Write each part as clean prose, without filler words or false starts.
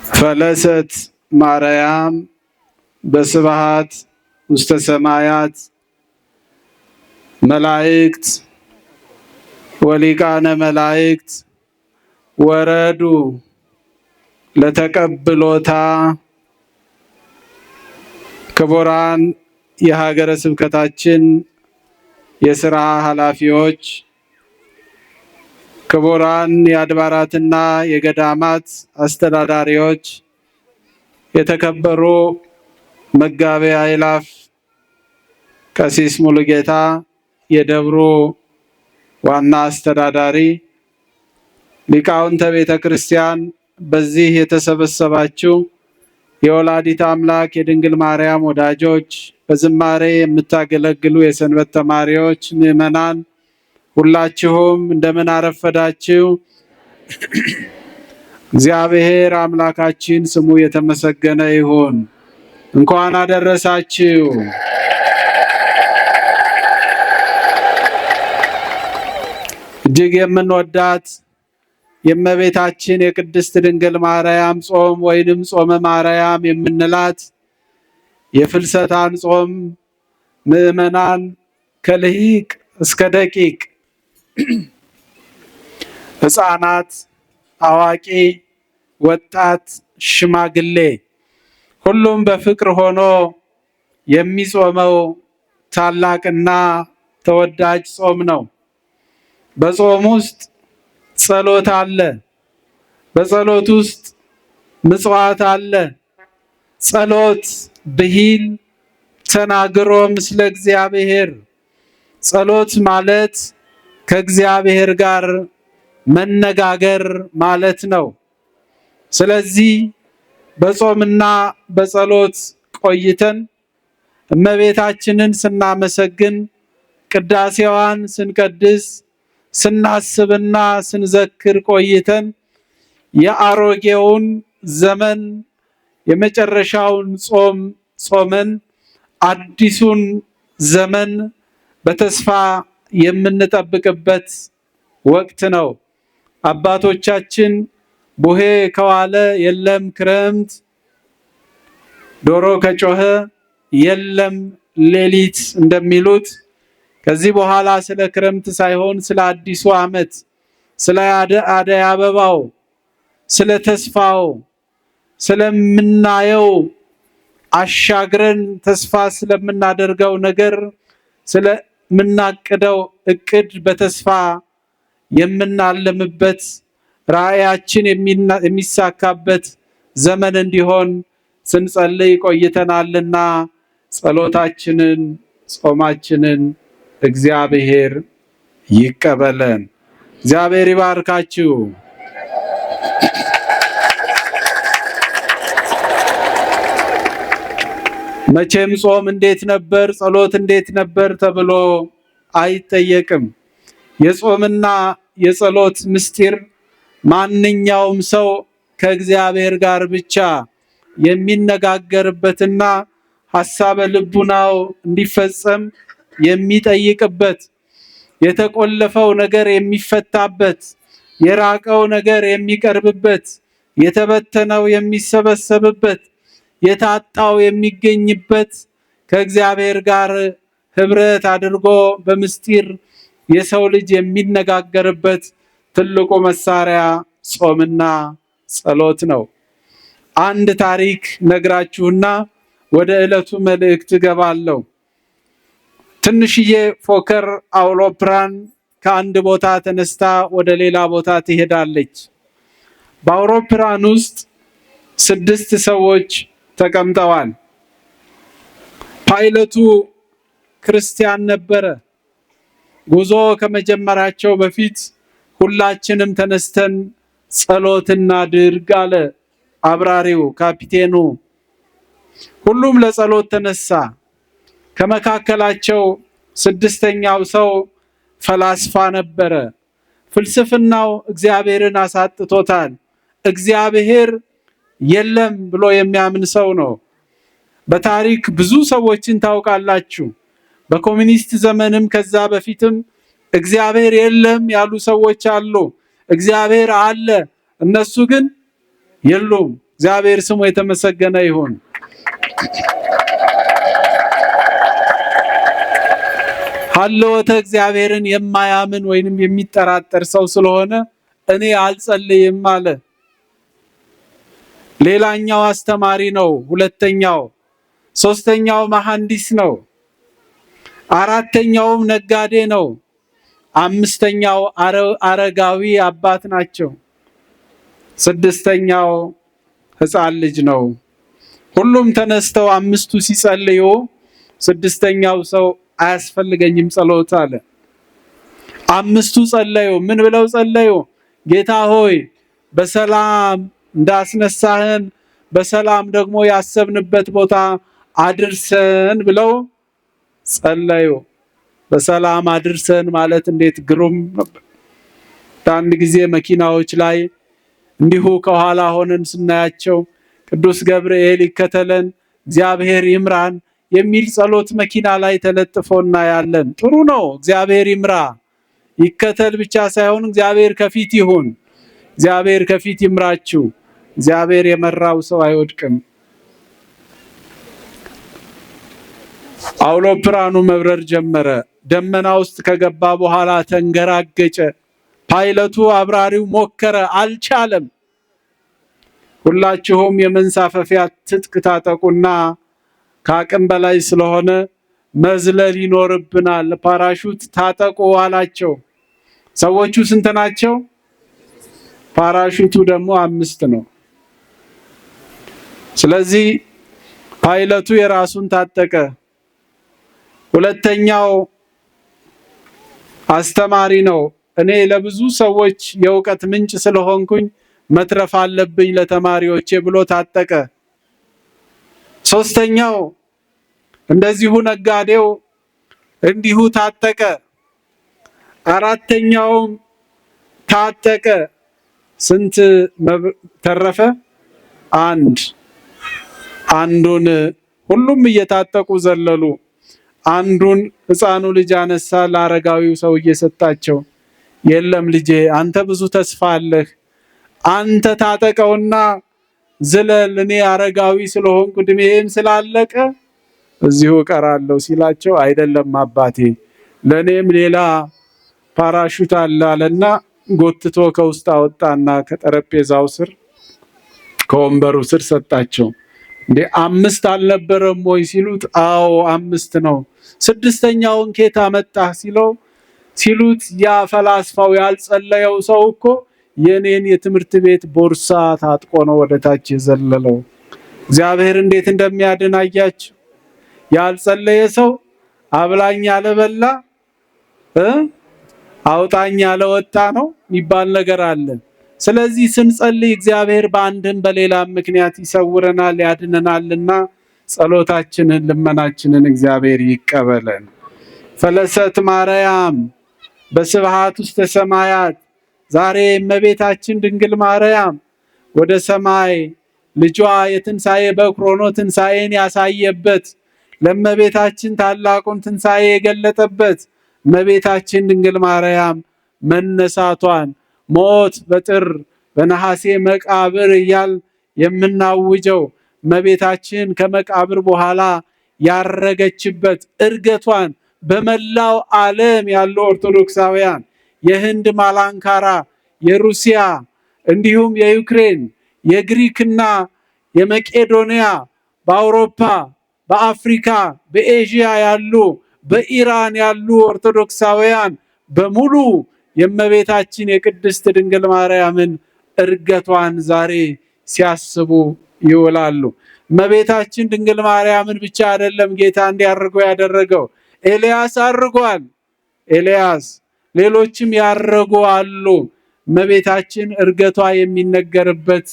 ፈለሰት ማርያም በስብሐት ውስተ ሰማያት መላእክት ወሊቃነ መላእክት ወረዱ ለተቀብሎታ። ክቡራን የሀገረ ስብከታችን የሥራ ኃላፊዎች፣ ክቡራን የአድባራትና የገዳማት አስተዳዳሪዎች፣ የተከበሩ መጋቤ አእላፍ ቀሲስ ሙሉጌታ የደብሩ ዋና አስተዳዳሪ፣ ሊቃውንተ ቤተ ክርስቲያን፣ በዚህ የተሰበሰባችሁ የወላዲት አምላክ የድንግል ማርያም ወዳጆች፣ በዝማሬ የምታገለግሉ የሰንበት ተማሪዎች፣ ምዕመናን ሁላችሁም እንደምን አረፈዳችሁ? እግዚአብሔር አምላካችን ስሙ የተመሰገነ ይሁን። እንኳን አደረሳችሁ። እጅግ የምንወዳት የእመቤታችን የቅድስት ድንግል ማርያም ጾም ወይንም ጾመ ማርያም የምንላት የፍልሰታን ጾም ምዕመናን ከልሂቅ እስከ ደቂቅ ሕፃናት፣ አዋቂ፣ ወጣት፣ ሽማግሌ ሁሉም በፍቅር ሆኖ የሚጾመው ታላቅና ተወዳጅ ጾም ነው። በጾም ውስጥ ጸሎት አለ። በጸሎት ውስጥ ምጽዋት አለ። ጸሎት ብሂል ተናግሮ ምስለ እግዚአብሔር። ጸሎት ማለት ከእግዚአብሔር ጋር መነጋገር ማለት ነው። ስለዚህ በጾምና በጸሎት ቆይተን እመቤታችንን ስናመሰግን፣ ቅዳሴዋን ስንቀድስ፣ ስናስብና ስንዘክር ቆይተን የአሮጌውን ዘመን የመጨረሻውን ጾም ጾመን አዲሱን ዘመን በተስፋ የምንጠብቅበት ወቅት ነው። አባቶቻችን ቡሄ ከዋለ የለም ክረምት፣ ዶሮ ከጮኸ የለም ሌሊት እንደሚሉት ከዚህ በኋላ ስለ ክረምት ሳይሆን ስለ አዲሱ ዓመት፣ ስለ አደይ አበባው፣ ስለ ተስፋው፣ ስለምናየው አሻግረን ተስፋ ስለምናደርገው ነገር፣ ስለምናቅደው እቅድ በተስፋ የምናለምበት ራእያችን የሚሳካበት ዘመን እንዲሆን ስንጸልይ ቆይተናልና ጸሎታችንን፣ ጾማችንን እግዚአብሔር ይቀበለን። እግዚአብሔር ይባርካችሁ። መቼም ጾም እንዴት ነበር፣ ጸሎት እንዴት ነበር ተብሎ አይጠየቅም። የጾምና የጸሎት ምስጢር ማንኛውም ሰው ከእግዚአብሔር ጋር ብቻ የሚነጋገርበትና ሐሳበ ልቡናው እንዲፈጸም የሚጠይቅበት፣ የተቆለፈው ነገር የሚፈታበት፣ የራቀው ነገር የሚቀርብበት፣ የተበተነው የሚሰበሰብበት፣ የታጣው የሚገኝበት፣ ከእግዚአብሔር ጋር ህብረት አድርጎ በምስጢር የሰው ልጅ የሚነጋገርበት ትልቁ መሳሪያ ጾምና ጸሎት ነው። አንድ ታሪክ ነግራችሁና ወደ ዕለቱ መልእክት ገባለሁ። ትንሽዬ ፎከር አውሮፕላን ከአንድ ቦታ ተነስታ ወደ ሌላ ቦታ ትሄዳለች። በአውሮፕላን ውስጥ 6 ሰዎች ተቀምጠዋል። ፓይለቱ ክርስቲያን ነበረ። ጉዞ ከመጀመራቸው በፊት ሁላችንም ተነስተን ጸሎት እናድርግ አለ አብራሪው፣ ካፒቴኑ። ሁሉም ለጸሎት ተነሳ። ከመካከላቸው 6ኛው ሰው ፈላስፋ ነበረ። ፍልስፍናው እግዚአብሔርን አሳጥቶታል። እግዚአብሔር የለም ብሎ የሚያምን ሰው ነው። በታሪክ ብዙ ሰዎችን ታውቃላችሁ። በኮሚኒስት ዘመንም ከዛ በፊትም እግዚአብሔር የለም ያሉ ሰዎች አሉ። እግዚአብሔር አለ፣ እነሱ ግን የሉም። እግዚአብሔር ስሙ የተመሰገነ ይሁን። ሀልወተ እግዚአብሔርን የማያምን ወይንም የሚጠራጠር ሰው ስለሆነ እኔ አልጸልይም አለ። ሌላኛው አስተማሪ ነው። ሁለተኛው፣ ሶስተኛው መሐንዲስ ነው። አራተኛውም ነጋዴ ነው። አምስተኛው አረጋዊ አባት ናቸው። ስድስተኛው ሕፃን ልጅ ነው። ሁሉም ተነስተው አምስቱ ሲጸልዩ ስድስተኛው ሰው አያስፈልገኝም ጸሎት አለ። አምስቱ ጸለዩ። ምን ብለው ጸለዩ? ጌታ ሆይ በሰላም እንዳስነሳህን በሰላም ደግሞ ያሰብንበት ቦታ አድርሰን ብለው ጸለዩ። በሰላም አድርሰን ማለት እንዴት ግሩም ነበር! አንድ ጊዜ መኪናዎች ላይ እንዲሁ ከኋላ ሆነን ስናያቸው ቅዱስ ገብርኤል ይከተለን እግዚአብሔር ይምራን የሚል ጸሎት መኪና ላይ ተለጥፎ እናያለን። ጥሩ ነው። እግዚአብሔር ይምራ ይከተል ብቻ ሳይሆን እግዚአብሔር ከፊት ይሁን። እግዚአብሔር ከፊት ይምራችሁ። እግዚአብሔር የመራው ሰው አይወድቅም። አውሮፕላኑ መብረር ጀመረ። ደመና ውስጥ ከገባ በኋላ ተንገራገጨ። ፓይለቱ አብራሪው ሞከረ፣ አልቻለም። ሁላችሁም የመንሳፈፊያ ትጥቅ ታጠቁና ከአቅም በላይ ስለሆነ መዝለል ይኖርብናል፣ ፓራሹት ታጠቁ አላቸው። ሰዎቹ ስንት ናቸው? ፓራሹቱ ደግሞ 5 ነው። ስለዚህ ፓይለቱ የራሱን ታጠቀ። ሁለተኛው አስተማሪ ነው። እኔ ለብዙ ሰዎች የእውቀት ምንጭ ስለሆንኩኝ መትረፍ አለብኝ ለተማሪዎቼ ብሎ ታጠቀ። ሶስተኛው እንደዚሁ ነጋዴው እንዲሁ ታጠቀ። አራተኛውም ታጠቀ። ስንት ተረፈ? አንዱን ሁሉም እየታጠቁ ዘለሉ። አንዱን ሕፃኑ ልጅ አነሳ፣ ለአረጋዊው ሰውዬ ሰጣቸው። የለም ልጄ፣ አንተ ብዙ ተስፋ አለህ፣ አንተ ታጠቀውና ዝለል፣ እኔ አረጋዊ ስለሆንኩ እድሜም ስላለቀ እዚሁ እቀራለሁ ሲላቸው፣ አይደለም አባቴ፣ ለኔም ሌላ ፓራሹት አለ አለና ጎትቶ ከውስጥ አወጣና ከጠረጴዛው ስር ከወንበሩ ስር ሰጣቸው። እንዴ 5 አልነበረም ወይ ሲሉት፣ አዎ 5 ነው። ስድስተኛውን ኬት አመጣህ ሲሉት፣ ያ ፈላስፋው ያልጸለየው ሰው እኮ የኔን የትምህርት ቤት ቦርሳ ታጥቆ ነው ወደታች የዘለለው። እግዚአብሔር እንዴት እንደሚያድን አያችሁ። ያልጸለየ ሰው አብላኝ ያለበላ አውጣኝ ያለወጣ ነው የሚባል ነገር አለ። ስለዚህ ስንጸልይ እግዚአብሔር በአንድም በሌላም ምክንያት ይሰውረናል፣ ያድነናልና ጸሎታችንን ልመናችንን እግዚአብሔር ይቀበለን። ፈለሰት ማርያም በስብሐት ውስተ ሰማያት። ዛሬ እመቤታችን ድንግል ማርያም ወደ ሰማይ ልጇ የትንሣኤ በኩር ሆኖ ትንሣኤን ያሳየበት፣ ለእመቤታችን ታላቁን ትንሣኤ የገለጠበት እመቤታችን ድንግል ማርያም መነሳቷን ሞት በጥር በነሐሴ መቃብር እያል የምናውጀው እመቤታችን ከመቃብር በኋላ ያረገችበት እርገቷን በመላው ዓለም ያሉ ኦርቶዶክሳውያን የህንድ ማላንካራ፣ የሩሲያ እንዲሁም የዩክሬን፣ የግሪክና የመቄዶንያ፣ በአውሮፓ፣ በአፍሪካ፣ በኤዥያ ያሉ፣ በኢራን ያሉ ኦርቶዶክሳውያን በሙሉ የእመቤታችን የቅድስት ድንግል ማርያምን እርገቷን ዛሬ ሲያስቡ ይውላሉ። እመቤታችን ድንግል ማርያምን ብቻ አይደለም ጌታ እንዲያርገው ያደረገው፣ ኤልያስ አርጓል። ኤልያስ ሌሎችም ያረጉ አሉ። እመቤታችን እርገቷ የሚነገርበት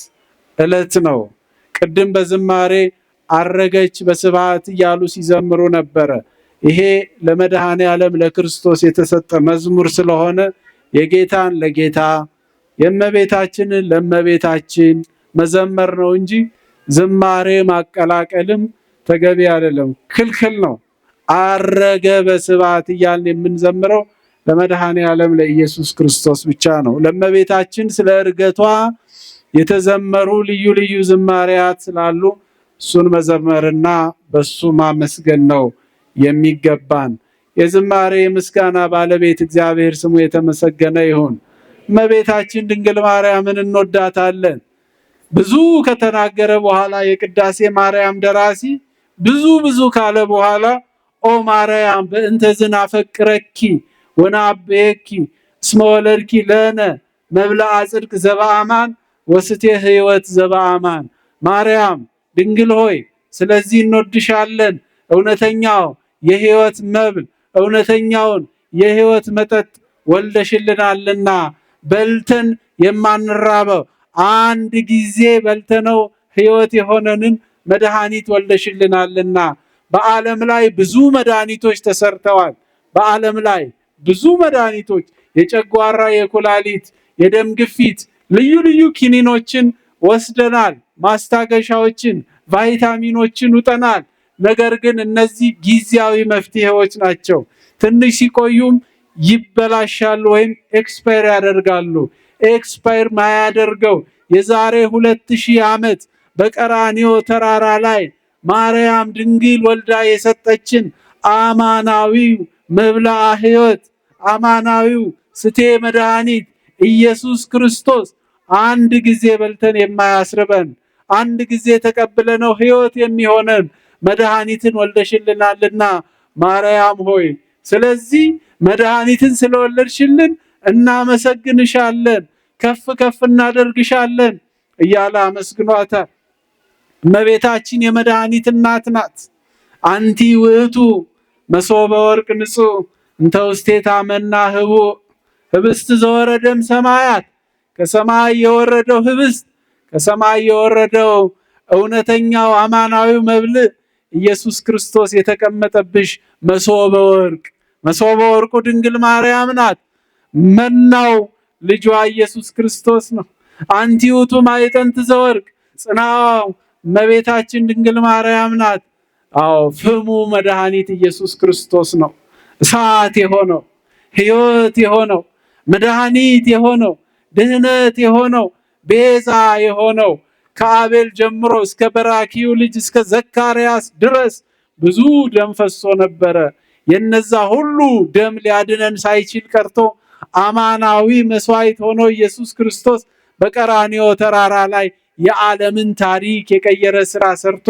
ዕለት ነው። ቅድም በዝማሬ አረገች በስብሐት እያሉ ሲዘምሩ ነበረ። ይሄ ለመድኃኔ ዓለም ለክርስቶስ የተሰጠ መዝሙር ስለሆነ የጌታን ለጌታ የእመቤታችንን ለእመቤታችን መዘመር ነው እንጂ ዝማሬ ማቀላቀልም ተገቢ አይደለም፣ ክልክል ነው። አረገ በስብሐት እያልን የምንዘምረው ለመድኃኔ ዓለም ለኢየሱስ ክርስቶስ ብቻ ነው። ለእመቤታችን ስለ እርገቷ የተዘመሩ ልዩ ልዩ ዝማሬያት ስላሉ እሱን መዘመርና በሱ ማመስገን ነው የሚገባን። የዝማሬ ምስጋና ባለቤት እግዚአብሔር ስሙ የተመሰገነ ይሁን። እመቤታችን ድንግል ማርያምን እንወዳታለን። ብዙ ከተናገረ በኋላ የቅዳሴ ማርያም ደራሲ ብዙ ካለ በኋላ ኦ ማርያም በእንተ ዝናፈቅረኪ ወናቤኪ እስመ ወለድኪ ለነ መብልዐ ጽድቅ ዘበአማን ወስቴ ሕይወት ዘበአማን። ማርያም ድንግል ሆይ ስለዚህ እንወድሻለን። እውነተኛው የሕይወት መብል እውነተኛውን የሕይወት መጠጥ ወልደሽልናልና በልተን የማንራበው አንድ ጊዜ በልተነው ሕይወት የሆነንን መድኃኒት ወልደሽልናልና። በዓለም ላይ ብዙ መድኃኒቶች ተሰርተዋል። በዓለም ላይ ብዙ መድኃኒቶች የጨጓራ፣ የኩላሊት፣ የደም ግፊት ልዩ ልዩ ኪኒኖችን ወስደናል። ማስታገሻዎችን፣ ቫይታሚኖችን ውጠናል። ነገር ግን እነዚህ ጊዜያዊ መፍትሄዎች ናቸው። ትንሽ ሲቆዩም ይበላሻሉ ወይም ኤክስፓየር ያደርጋሉ። ኤክስፓየር ማያደርገው የዛሬ 2000 ዓመት በቀራንዮ ተራራ ላይ ማርያም ድንግል ወልዳ የሰጠችን አማናዊው መብልዐ ሕይወት አማናዊው ስቴ መድኃኒት ኢየሱስ ክርስቶስ አንድ ጊዜ በልተን የማያስርበን አንድ ጊዜ ተቀብለነው ሕይወት የሚሆነን መድኃኒትን ወልደሽልናልና ማርያም ሆይ ስለዚህ መድኃኒትን ስለወለድሽልን እናመሰግንሻለን፣ ከፍ ከፍ እናደርግሻለን እያለ አመስግኗታል። እመቤታችን የመድኃኒት እናት ናት። አንቲ ውእቱ መሶበ ወርቅ ንጹሕ እንተ ውስቴታ መና ህቡእ ህብስት ዘወረደም ሰማያት። ከሰማይ የወረደው ህብስት ከሰማይ የወረደው እውነተኛው አማናዊው መብል ኢየሱስ ክርስቶስ የተቀመጠብሽ መሶበ ወርቅ። መሶበ ወርቁ ድንግል ማርያም ናት። መናው ልጇ ኢየሱስ ክርስቶስ ነው። አንቲ ውእቱ ማዕጠንት ዘወርቅ ጽናው እመቤታችን ድንግል ማርያም ናት። አዎ ፍሙ መድኃኒት ኢየሱስ ክርስቶስ ነው። እሳት የሆነው ሕይወት የሆነው መድኃኒት የሆነው ድህነት የሆነው ቤዛ የሆነው ከአቤል ጀምሮ እስከ በራኪው ልጅ እስከ ዘካርያስ ድረስ ብዙ ደም ፈሶ ነበረ። የነዛ ሁሉ ደም ሊያድነን ሳይችል ቀርቶ አማናዊ መስዋዕት ሆኖ ኢየሱስ ክርስቶስ በቀራንዮ ተራራ ላይ የዓለምን ታሪክ የቀየረ ስራ ሰርቶ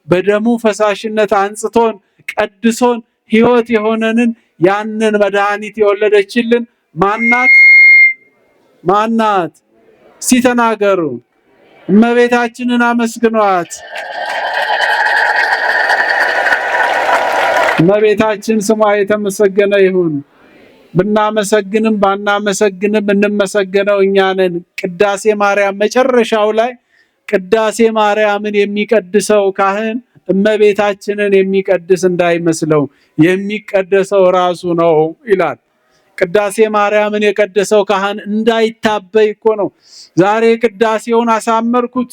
በደሙ ፈሳሽነት አንጽቶን ቀድሶን ሕይወት የሆነንን ያንን መድኃኒት የወለደችልን ማናት? ማናት? እስቲ ተናገሩ። እመቤታችንን አመስግኗት። እመቤታችን ስሟ የተመሰገነ ይሁን። ብናመሰግንም ባናመሰግንም እንመሰገነው እኛ ነን። ቅዳሴ ማርያም መጨረሻው ላይ ቅዳሴ ማርያምን የሚቀድሰው ካህን እመቤታችንን የሚቀድስ እንዳይመስለው የሚቀደሰው ራሱ ነው ይላል። ቅዳሴ ማርያምን የቀደሰው ካህን እንዳይታበይ እኮ ነው። ዛሬ ቅዳሴውን አሳመርኩት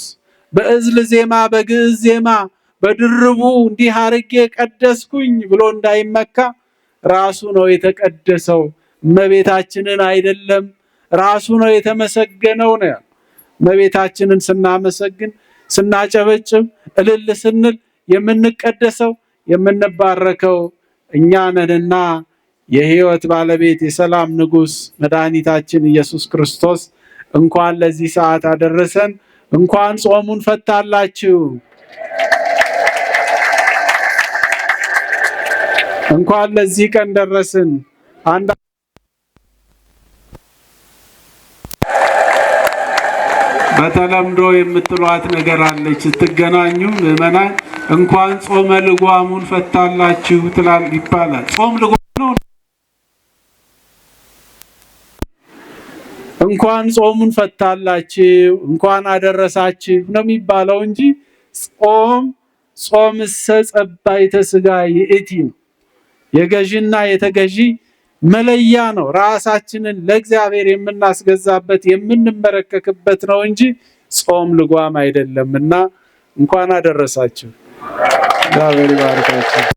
በእዝል ዜማ በግዕዝ ዜማ በድርቡ እንዲህ አርጌ ቀደስኩኝ ብሎ እንዳይመካ ራሱ ነው የተቀደሰው፣ እመቤታችንን አይደለም። ራሱ ነው የተመሰገነው ነው። እመቤታችንን ስናመሰግን ስናጨበጭብ እልል ስንል የምንቀደሰው የምንባረከው እኛ ነንና የሕይወት ባለቤት የሰላም ንጉሥ መድኃኒታችን ኢየሱስ ክርስቶስ እንኳን ለዚህ ሰዓት አደረሰን። እንኳን ጾሙን ፈታላችሁ። እንኳን ለዚህ ቀን ደረስን። በተለምዶ የምትሏት ነገር አለች። ስትገናኙ ምዕመናን እንኳን ጾመ ልጓሙን ፈታላችሁ ይባላል። ጾም ልጓም ነው። እንኳን ጾሙን ፈታላችሁ እንኳን አደረሳችሁ ነው የሚባለው እንጂ ጾም ጸባይተ ሥጋ ይእቲ ነው። የገዢና የተገዢ መለያ ነው። ራሳችንን ለእግዚአብሔር የምናስገዛበት የምንመረከክበት ነው እንጂ ጾም ልጓም አይደለምና እንኳን አደረሳችሁ። እግዚአብሔር ይባርካችሁ።